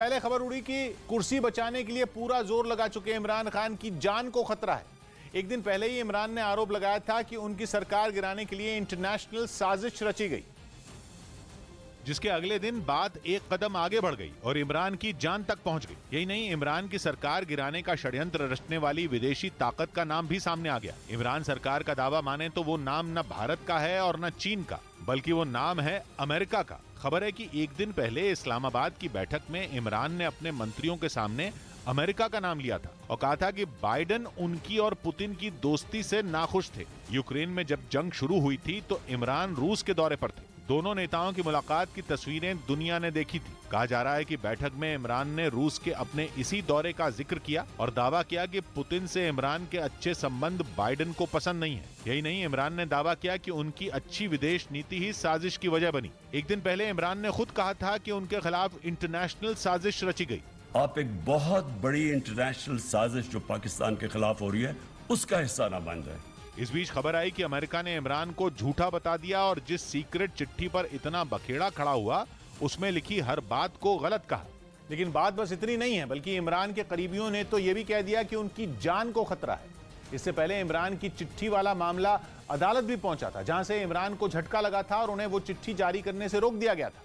पहले खबर उड़ी कि कुर्सी बचाने के लिए पूरा जोर लगा चुके इमरान खान की जान को खतरा है। एक दिन पहले ही इमरान ने आरोप लगाया था कि उनकी सरकार गिराने के लिए इंटरनेशनल साजिश रची गई, जिसके अगले दिन बात एक कदम आगे बढ़ गई और इमरान की जान तक पहुंच गई। यही नहीं, इमरान की सरकार गिराने का षड्यंत्र रचने वाली विदेशी ताकत का नाम भी सामने आ गया। इमरान सरकार का दावा माने तो वो नाम न भारत का है और न चीन का, बल्कि वो नाम है अमेरिका का। खबर है कि एक दिन पहले इस्लामाबाद की बैठक में इमरान ने अपने मंत्रियों के सामने अमेरिका का नाम लिया था और कहा था कि बाइडेन उनकी और पुतिन की दोस्ती से नाखुश थे। यूक्रेन में जब जंग शुरू हुई थी तो इमरान रूस के दौरे पर थे। दोनों नेताओं की मुलाकात की तस्वीरें दुनिया ने देखी थी। कहा जा रहा है कि बैठक में इमरान ने रूस के अपने इसी दौरे का जिक्र किया और दावा किया कि पुतिन से इमरान के अच्छे संबंध बाइडेन को पसंद नहीं है। यही नहीं, इमरान ने दावा किया कि उनकी अच्छी विदेश नीति ही साजिश की वजह बनी। एक दिन पहले इमरान ने खुद कहा था कि उनके खिलाफ इंटरनेशनल साजिश रची गई। आप एक बहुत बड़ी इंटरनेशनल साजिश जो पाकिस्तान के खिलाफ हो रही है उसका हिस्सा ना बन जाए। इस बीच खबर आई कि अमेरिका ने इमरान को झूठा बता दिया और जिस सीक्रेट चिट्ठी पर इतना बखेड़ा खड़ा हुआ उसमें लिखी हर बात को गलत कहा। लेकिन बात बस इतनी नहीं है, बल्कि इमरान के करीबियों ने तो यह भी कह दिया कि उनकी जान को खतरा है। इससे पहले इमरान की चिट्ठी वाला मामला अदालत भी पहुंचा था, जहां से इमरान को झटका लगा था और उन्हें वो चिट्ठी जारी करने से रोक दिया गया था।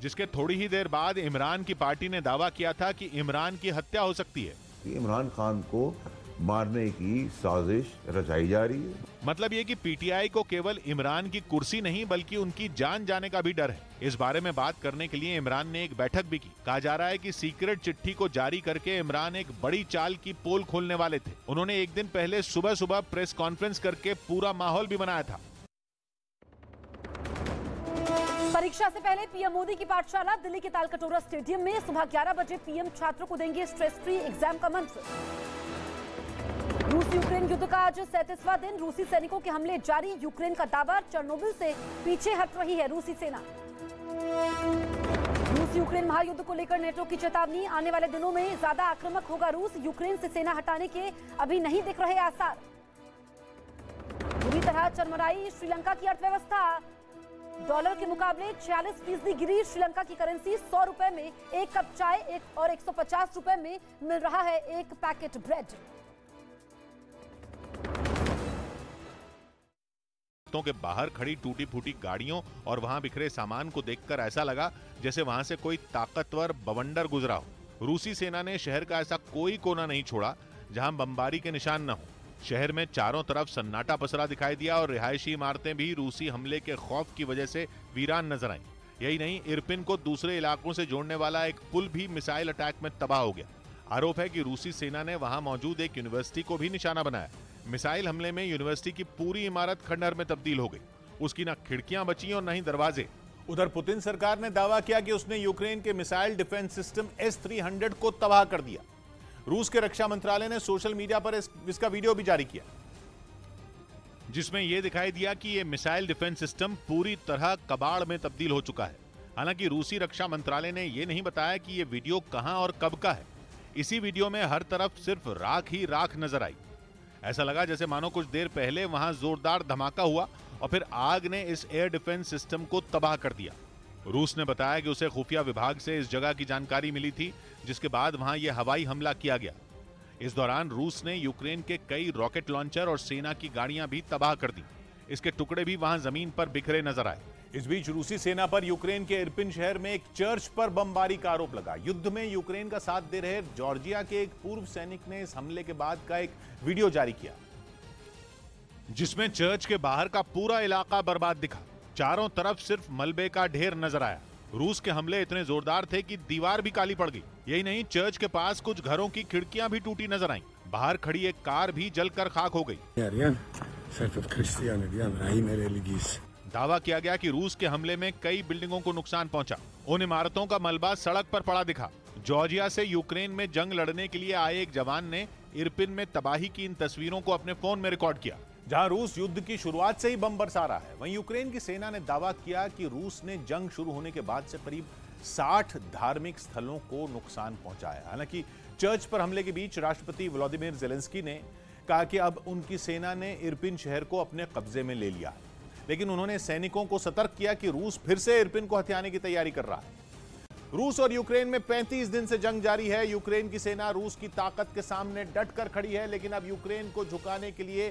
जिसके थोड़ी ही देर बाद इमरान की पार्टी ने दावा किया था कि इमरान की हत्या हो सकती है। इमरान खान को मारने की साजिश रचाई जा रही है। मतलब ये कि पीटीआई को केवल इमरान की कुर्सी नहीं बल्कि उनकी जान जाने का भी डर है। इस बारे में बात करने के लिए इमरान ने एक बैठक भी की। कहा जा रहा है कि सीक्रेट चिट्ठी को जारी करके इमरान एक बड़ी चाल की पोल खोलने वाले थे। उन्होंने एक दिन पहले सुबह सुबह प्रेस कॉन्फ्रेंस करके पूरा माहौल भी बनाया था। परीक्षा से पहले पीएम मोदी की पाठशाला दिल्ली के तालकटोरा स्टेडियम में सुबह 11 बजे पीएम छात्रों को देंगे स्ट्रेस फ्री एग्जाम का मंत्र। रूस यूक्रेन युद्ध का आज 37वां दिन, रूसी सैनिकों के हमले जारी, यूक्रेन का दावा चेरनोबिल से पीछे हट रही है रूसी सेना। रूस यूक्रेन महायुद्ध को लेकर नेटो की चेतावनी, आने वाले दिनों में ज्यादा आक्रामक होगा रूस, यूक्रेन से सेना हटाने के अभी नहीं दिख रहे आसार। बुरी तरह चरमराई श्रीलंका की अर्थव्यवस्था, डॉलर के मुकाबले 46% गिरी श्रीलंका की करेंसी। 100 रुपए में एक कप चाय और 150 रुपए में मिल रहा है एक पैकेट ब्रेड। के बाहर खड़ी टूटी फूटी गाड़ियों और वहां बिखरे सामान को देखकर ऐसा लगा जैसे वहां से कोई ताकतवर बवंडर गुजरा हो। रूसी सेना ने शहर का ऐसा कोई कोना नहीं छोड़ा जहां बमबारी के निशान न हो। शहर में चारों तरफ सन्नाटा पसरा दिखाई दिया और रिहायशी इमारतें भी रूसी हमले के खौफ की वजह से वीरान नजर आईं। यही नहीं, इरपिन को दूसरे इलाकों से जोड़ने वाला एक पुल भी मिसाइल अटैक में तबाह हो गया। आरोप है कि रूसी सेना ने वहां मौजूद एक यूनिवर्सिटी को भी निशाना बनाया। मिसाइल हमले में यूनिवर्सिटी की पूरी इमारत खंडहर में तब्दील हो गई। उसकी न खिड़कियां बची और न ही दरवाजे। उधर पुतिन सरकार ने दावा किया कि उसने यूक्रेन के मिसाइल डिफेंस सिस्टम S-300 को तबाह कर दिया। रूस के रक्षा मंत्रालय ने सोशल मीडिया पर इसका वीडियो भी जारी किया, जिसमें यह दिखाई दिया कि यह मिसाइल डिफेंस सिस्टम पूरी तरह कबाड़ में तब्दील हो चुका है। हालांकि रूसी रक्षा मंत्रालय ने यह नहीं बताया कि यह वीडियो कहां और कब का है। इसी वीडियो में हर तरफ सिर्फ राख ही राख नजर आई। ऐसा लगा जैसे मानो कुछ देर पहले वहां जोरदार धमाका हुआ और फिर आग ने इस एयर डिफेंस सिस्टम को तबाह कर दिया। रूस ने बताया कि उसे खुफिया विभाग से इस जगह की जानकारी मिली थी, जिसके बाद वहां यह हवाई हमला किया गया। इस दौरान रूस ने यूक्रेन के कई रॉकेट लॉन्चर और सेना की गाड़ियां भी तबाह कर दी। इसके टुकड़े भी वहां जमीन पर बिखरे नजर आए। इस बीच रूसी सेना पर यूक्रेन के इरपिन शहर में एक चर्च पर बमबारी का आरोप लगा। युद्ध में यूक्रेन का साथ दे रहे जॉर्जिया के एक पूर्व सैनिक ने इस हमले के बाद का एक वीडियो जारी किया, जिसमें चर्च के बाहर का पूरा इलाका बर्बाद दिखा। चारों तरफ सिर्फ मलबे का ढेर नजर आया। रूस के हमले इतने जोरदार थे कि दीवार भी काली पड़ गई। यही नहीं, चर्च के पास कुछ घरों की खिड़कियां भी टूटी नजर आईं। बाहर खड़ी एक कार भी जलकर खाक हो गई। दावा किया गया कि रूस के हमले में कई बिल्डिंगों को नुकसान पहुंचा। उन इमारतों का मलबा सड़क पर पड़ा दिखा। जॉर्जिया से यूक्रेन में जंग लड़ने के लिए आए एक जवान ने इरपिन में तबाही की इन तस्वीरों को अपने फोन में रिकॉर्ड किया। जहां रूस युद्ध की शुरुआत से ही बम बरसा रहा है, वहीं यूक्रेन की सेना ने दावा किया कि रूस ने जंग शुरू होने के बाद से करीब 60 धार्मिक स्थलों को नुकसान पहुंचाया। हालांकि चर्च पर हमले के बीच राष्ट्रपति व्लादिमीर ज़ेलेंस्की ने कहा कि अब उनकी सेना ने इरपिन शहर को अपने कब्जे में ले लिया है। लेकिन उन्होंने सैनिकों को सतर्क किया कि रूस फिर से इरपिन को हथियाने की तैयारी कर रहा है। रूस और यूक्रेन में 35 दिन से जंग जारी है। यूक्रेन की सेना रूस की ताकत के सामने डटकर खड़ी है, लेकिन अब यूक्रेन को झुकाने के लिए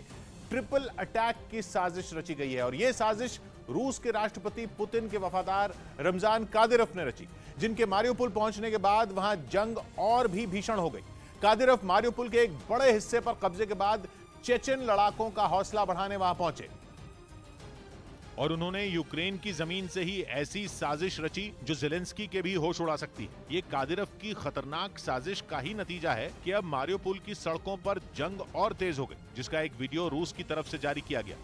ट्रिपल अटैक की साजिश रची गई है और यह साजिश रूस के राष्ट्रपति पुतिन के वफादार रमजान कादिरोव ने रची, जिनके मारियोपोल पहुंचने के बाद वहां जंग और भी भीषण हो गई। कादिरोव मारियोपोल के एक बड़े हिस्से पर कब्जे के बाद चेचन लड़ाकों का हौसला बढ़ाने वहां पहुंचे और उन्होंने यूक्रेन की जमीन से ही ऐसी साजिश रची जो ज़ेलेंस्की के भी होश उड़ा सकती है। ये कादिरोव की खतरनाक साजिश का ही नतीजा है कि अब मारियोपोल की सड़कों पर जंग और तेज हो गई, जिसका एक वीडियो रूस की तरफ से जारी किया गया।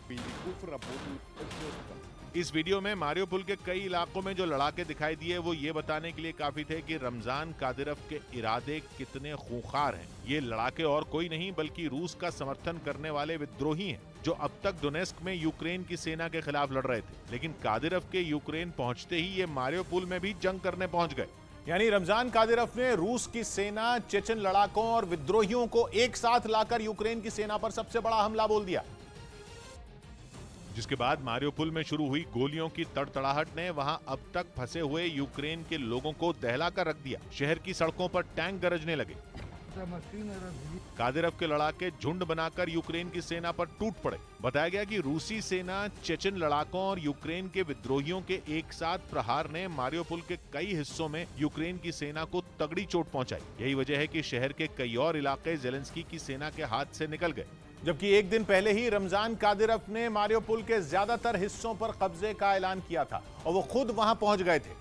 इस वीडियो में मारियोपोल के कई इलाकों में जो लड़ाके दिखाई दिए वो ये बताने के लिए काफी थे कि रमजान कादिरोव के इरादे कितने खूंखार हैं। ये लड़ाके और कोई नहीं बल्कि रूस का समर्थन करने वाले विद्रोही हैं जो अब तक डोनेस्क में यूक्रेन की सेना के खिलाफ लड़ रहे थे, लेकिन कादिरोव के यूक्रेन पहुंचते ही ये मारियोपोल में भी जंग करने पहुंच गए। यानी रमजान कादिरोव ने रूस की सेना, चेचन लड़ाकों और विद्रोहियों को एक साथ लाकर यूक्रेन की सेना पर सबसे बड़ा हमला बोल दिया, जिसके बाद मारियोपोल में शुरू हुई गोलियों की तड़तड़ाहट ने वहां अब तक फंसे हुए यूक्रेन के लोगों को दहलाकर रख दिया। शहर की सड़कों पर टैंक गरजने लगे। कादिरोव के लड़ाके झुंड बनाकर यूक्रेन की सेना पर टूट पड़े। बताया गया कि रूसी सेना, चेचन लड़ाकों और यूक्रेन के विद्रोहियों के एक साथ प्रहार ने मारियोपोल के कई हिस्सों में यूक्रेन की सेना को तगड़ी चोट पहुंचाई। यही वजह है कि शहर के कई और इलाके ज़ेलेंस्की की सेना के हाथ से निकल गए, जबकि एक दिन पहले ही रमजान कादिरोव ने मारियोपोल के ज्यादातर हिस्सों पर कब्जे का ऐलान किया था और वो खुद वहां पहुंच गए थे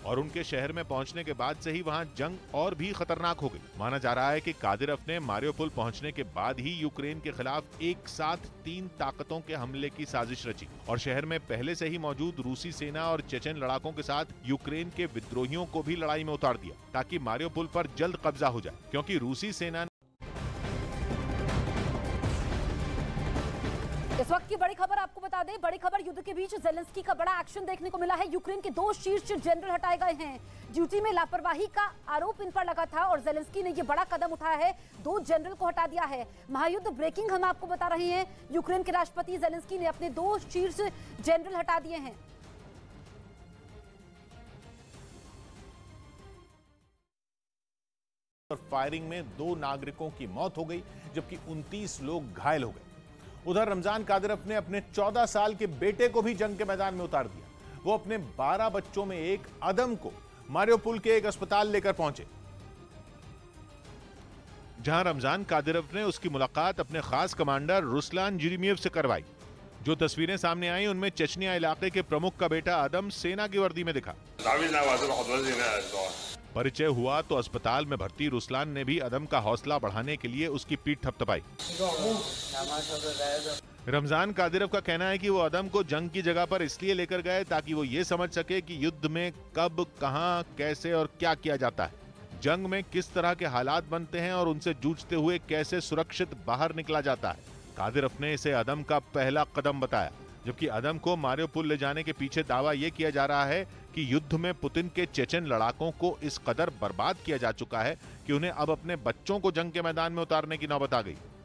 और उनके शहर में पहुंचने के बाद से ही वहां जंग और भी खतरनाक हो गई। माना जा रहा है कि कादिरोव ने मारियोपोल पहुंचने के बाद ही यूक्रेन के खिलाफ एक साथ 3 ताकतों के हमले की साजिश रची और शहर में पहले से ही मौजूद रूसी सेना और चेचन लड़ाकों के साथ यूक्रेन के विद्रोहियों को भी लड़ाई में उतार दिया ताकि मारियोपोल पर जल्द कब्जा हो जाए, क्योंकि रूसी सेना। इस वक्त की बड़ी खबर आपको बता दें, बड़ी खबर युद्ध के बीच ज़ेलेंस्की का बड़ा एक्शन देखने को मिला है। यूक्रेन के 2 शीर्ष जनरल हटाए गए हैं। ड्यूटी में लापरवाही का आरोप इन पर लगा था और ज़ेलेंस्की ने यह बड़ा कदम उठाया है, 2 जनरल को हटा दिया है। महायुद्ध ब्रेकिंग हम आपको बता रहे हैं, यूक्रेन के राष्ट्रपति ज़ेलेंस्की ने अपने 2 शीर्ष जनरल हटा दिए हैं। फायरिंग में 2 नागरिकों की मौत हो गई जबकि 29 लोग घायल हो गए। उधर रमजान कादिरोव ने अपने 14 साल के बेटे को भी जंग के मैदान में उतार दिया। वो अपने 12 बच्चों में एक अदम को मारियोपोल के एक अस्पताल लेकर पहुंचे, जहां रमजान कादिरोव ने उसकी मुलाकात अपने खास कमांडर रुस्लान जेरेमियेव से करवाई। जो तस्वीरें सामने आई उनमें चेचनिया इलाके के प्रमुख का बेटा अदम सेना की वर्दी में दिखा। परिचय हुआ तो अस्पताल में भर्ती रुस्लान ने भी अदम का हौसला बढ़ाने के लिए उसकी पीठ थपथपाई। रमजान कादिरोव का कहना है कि वो अदम को जंग की जगह पर इसलिए लेकर गए ताकि वो ये समझ सके कि युद्ध में कब, कहां, कैसे और क्या किया जाता है, जंग में किस तरह के हालात बनते हैं और उनसे जूझते हुए कैसे सुरक्षित बाहर निकला जाता है। कादिरोव ने इसे अदम का पहला कदम बताया, जबकि अदम को मारियोपोल ले जाने के पीछे दावा यह किया जा रहा है कि युद्ध में पुतिन के चेचन लड़ाकों को इस कदर बर्बाद किया जा चुका है कि उन्हें अब अपने बच्चों को जंग के मैदान में उतारने की नौबत आ गई।